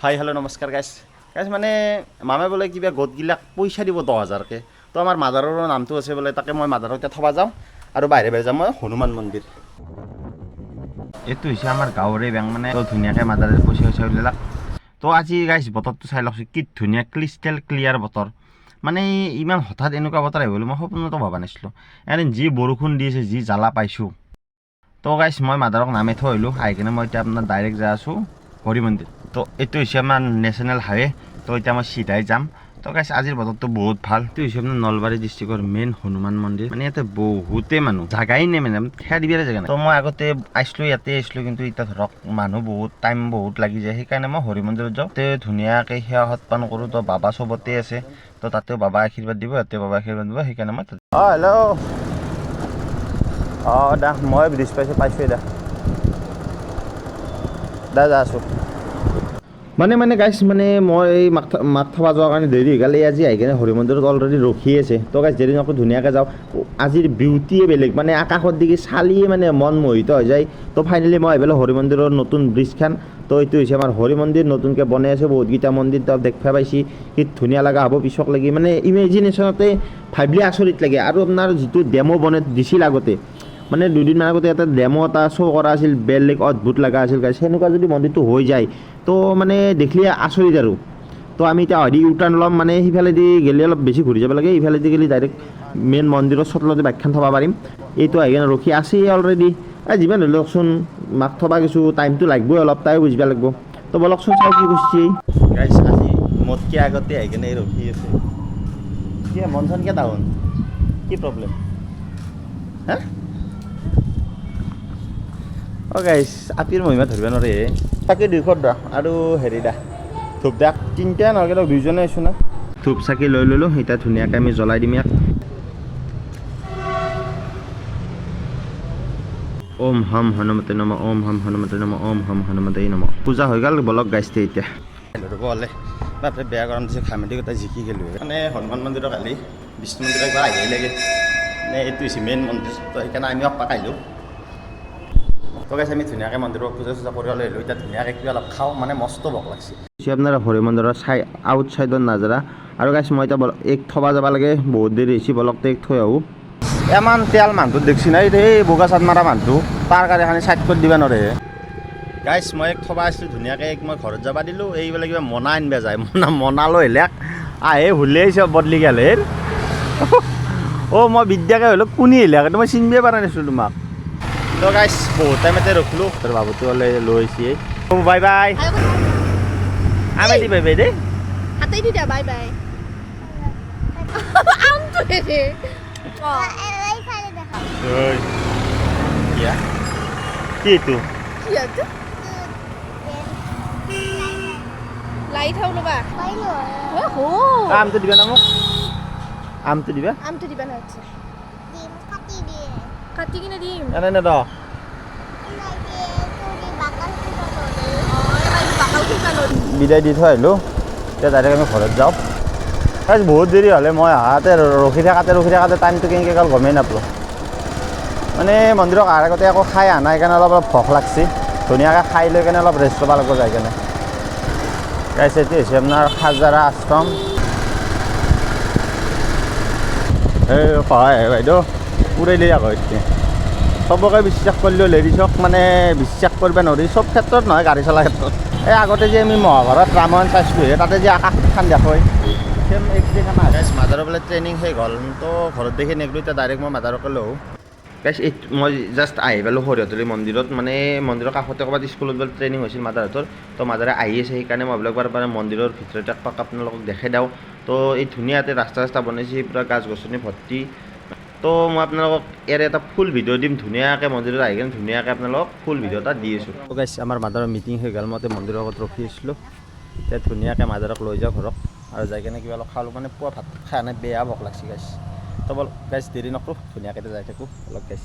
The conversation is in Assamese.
হাই হেল্ল' নমস্কাৰ গাইছ মানে মামে বোলে কিবা গোটগিলাক পইচা দিব 10,000কে তো আমাৰ মাদাৰৰ নামটো আছে বোলে তাকে মই মাদাৰক এতিয়া থবা যাওঁ আৰু বাহিৰে বাহিৰে যাম মই হনুমান মন্দিৰ এইটো হৈছে আমাৰ গাঁৱৰে বেংক মানে ধুনীয়াকৈ মাদাৰে পইচা উলিয়ালাক তো আজি গাইছ বতৰটো চাই লওকচোন কি ধুনীয়া ক্ৰিষ্টেল ক্লিয়াৰ বতৰ মানে ইমান হঠাৎ এনেকুৱা বতৰ আহিব বুলি মই সপোনতো ভবা নাছিলোঁ এনে যি বৰষুণ দি আছে যি জ্বালা পাইছোঁ তো গাইছ মই মাদাৰক নামে থৈ আহিলোঁ আহি কিনে মই এতিয়া আপোনাৰ ডাইৰেক্ট যাই আছোঁ হৰি মন্দিৰ তো এইটো হৈছে আমাৰ নেশ্যনেল হাইৱে তো এতিয়া মই চিধাই যাম তো গাইছ আজিৰ বতৰটো বহুত ভাল এইটো হৈছে আপোনাৰ নলবাৰী ডিষ্ট্ৰিক্টৰ মেইন হনুমান মন্দিৰ মানে ইয়াতে বহুতে মানুহ জাগাই নাই মানে ঠেয়া দিবৰে জেগা নাই তো মই আগতে ইয়াতে আহিছিলোঁ কিন্তু এতিয়া ধৰক মানুহ বহুত টাইম বহুত লাগি যায় সেইকাৰণে মই হৰি মন্দিৰত যাওঁ তাতে ধুনীয়াকৈ সেৱা সৎপান কৰোঁ তো বাবা চবতে আছে তো তাতেও বাবা আশীৰ্বাদ দিব ইয়াতে বাবা আশীৰ্বাদ দিব সেইকাৰণে মই হেল্ল' দা মই ব্ৰিজ পাইছোঁ দা যা আছোঁ মানে গাইছ মানে মই এই মাক থবা যোৱাৰ কাৰণে দেৰি হৈ গ'ল আজি আহি কিনে হৰি মন্দিৰত অলৰেডি ৰখি আছে তো গাইছ দেৰি নকৰোঁ ধুনীয়াকৈ যাওঁ আজিৰ বিউটিয়ে বেলেগ মানে আকাশৰ দিকে চালিয়ে মানে মন মোহিত হৈ যায় তো ফাইনেলি মই আহি পেলাই হৰি মন্দিৰৰ নতুন ব্ৰিজখন তো এইটো হৈছে আমাৰ হৰি মন্দিৰ নতুনকৈ বনাই আছে বহুতকেইটা মন্দিৰ তো দেখা পাইছি কি ধুনীয়া লগা হ'ব পিছক লাগি মানে ইমেজিনেশ্যনতে ভাবিলে আচৰিত লাগে আৰু আপোনাৰ যিটো ডেমো বনাই দিছিল আগতে মানে দুদিনমান আগতে এটা ডেমো এটা শ্ব' কৰা আছিল বেলেগ অদ্ভুত লগা আছিল গাইছ সেনেকুৱা যদি মন্দিৰটো হৈ যায় তো মানে দেখিলে আচৰিত আৰু তো আমি এতিয়া হেৰি ইউটাৰ্ণ ল'ম মানে সিফালেদি গ'লে অলপ বেছি ঘূৰি যাব লাগে ইফালেদি গ'লে ডাইৰেক্ট মেইন মন্দিৰৰ চটলতে বাইকখন থ'ব পাৰিম এইটো আহি কিনে ৰখি আছেই অলৰেডি যিমান ধৰি লওকচোন মাক থ'বা কিছু টাইমটো লাগিবই অলপ তাই বুজিব লাগিব তো বলকচোন চাওঁ কি কৰিছে গাইছ আজি মোতকৈ আগতে আহি কিনে ৰখি আছে কি মন চন কিয় ডাউন কি প্ৰব্লেম হা গাইছ আপিৰ মহিমা ধৰিব নোৱাৰে চাকি 200 দা আৰু হেৰি দা ধূপ দা তিনিটা নহ'লে দুইজনে আছোঁ না ধূপ চাকি লৈ ল'লোঁ এতিয়া ধুনীয়াকৈ আমি জ্বলাই দিম ইয়াক ওম হম হনুমতে নম ওম হম হনুমতে নম ওম হম হনুমতে নম পূজা হৈ গ'ল বলক গাইছে এতিয়া ৰ'ব হ'লে বাপৰে বেয়া গৰম দিছে খামেটি গোটাই জিকি গ'লোঁ মানে হনুমান মন্দিৰৰ কালি বিষ্ণু মন্দিৰৰ একবাৰ আহিয়ে লাগে মানে এইটো হৈছে মেইন মন্দিৰ তো সেইকাৰণে আমি অপ্পাক আহিলোঁ তো গাইছ আমি ধুনীয়াকৈ মন্দিৰৰ পূজা চূজা কৰি লৈ আহিলোঁ এতিয়া ধুনীয়াকৈ কিবা অলপ খাওঁ মানে মস্ত ভোক লাগছে আপোনাৰ হৰি মন্দিৰৰ আউট ছাইডৰ নাজাৰা আৰু গাইছ মই এতিয়া এক থবা যাব লাগে বহুত দেৰি হৈছে বলক এক থৈ আহোঁ ইমান তেল মানুহটো দেখছি নাই এই বগা চাট মাৰা মানুহটো তাৰ কাৰণে এখানি ছাইড কৰি দিব নোৱাৰে গাইছ মই এক থবা আছিলোঁ ধুনীয়াকৈ এক মই ঘৰত যাব দিলোঁ এইবিলাক কিবা মনা আনিব যায় মনা লৈ আহিলে আহে ভুলি আহিছে বদলি গ'লে মই বিদ্যাকে হ'লেও কোনি আহিলে মই চিনিবই পৰা নাছিলোঁ তোমাক তো গাইছ বহুত টাইম ইয়াতে ৰখিলোঁ তোৰ বাবুটো হ'লে লৈ আহিছে বাই বাই আমি দি বাই বাই দেই হাতেই দি দিয়া বাই বাই আমটো দে কি এইটো লাইট হাও লবা আমটো দিবা না মোক আমটো দিবা না আচ্ছা কাটি কিনে দিম এনে নে দ বিদায় দি থৈ আহিলোঁ এতিয়া ডাইৰেক্ট আমি ঘৰত যাওঁ বহুত দেৰি হ'লে মই আহাতে ৰখি থাকাতে টাইমটো কেনেকৈ গ'ল গমেই নাপালোঁ মানে মন্দিৰক অহাৰ আগতে একো খাই অহা নাই কাৰণে অলপ ভোক লাগছে ধুনীয়াকৈ খাই লৈ কেনে অলপ ৰেষ্ট ল'ব লাগিব যাই কেনে গাইছ এইটো হৈছে আপোনাৰ খাজাৰা আশ্ৰম এই সহায় বাইদেউ উৰাই লৈ আকৌ এতিয়া চবকে বিশ্বাস কৰিলেও লেডিছক মানে বিশ্বাস কৰিব নোৱাৰি চব ক্ষেত্ৰত নহয় গাড়ী চলাৰ ক্ষেত্ৰত এই আগতে যে আমি মহাভাৰত ৰামায়ণ চাইছিলোঁ তাতে যে আকাশখন দেখুৱাই চেম এইখন গাইছ মাদাৰৰ বোলে ট্ৰেইনিং শেষ হ'ল তো ঘৰত দেখি নেগলোঁ এতিয়া ডাইৰেক্ট মই মাদাৰকে লওঁ গাইছ এই মই জাষ্ট আহি পালোঁ সৰিয়হতলী মন্দিৰত মানে মন্দিৰৰ কাষতে ক'ৰবাত স্কুলত বোলে ট্ৰেইনিং হৈছিল মাদাৰহঁতৰ তো মাদাৰে আহি আছে সেইকাৰণে মই বোলে একবাৰ মন্দিৰৰ ভিতৰত একপাক আপোনালোকক দেখাই দিওঁ তো এই ধুনীয়া ইয়াতে ৰাস্তা বনাইছে পূৰা গাছ গছনি ভৰ্তি তো মই আপোনালোকক ইয়াৰ এটা ফুল ভিডিঅ' দিম ধুনীয়াকৈ মন্দিৰত আহি কিনে ধুনীয়াকৈ আপোনালোকক ফুল ভিডিঅ' এটা দি আছোঁ তো গাইছ আমাৰ মাদাৰৰ মিটিং হৈ গ'ল মই মন্দিৰৰ আগত ৰখি আছিলোঁ এতিয়া ধুনীয়াকৈ মাদাৰক লৈ যাওঁ ঘৰত আৰু যাই কিনে কিবা অলপ খালোঁ মানে পুৱা ভাত খাই নাই বেয়া ভোক লাগছে গাইছ তো বল গাইছ দেৰি নকৰোঁ ধুনীয়াকৈ যাই থাকোঁ অলপ গাইছ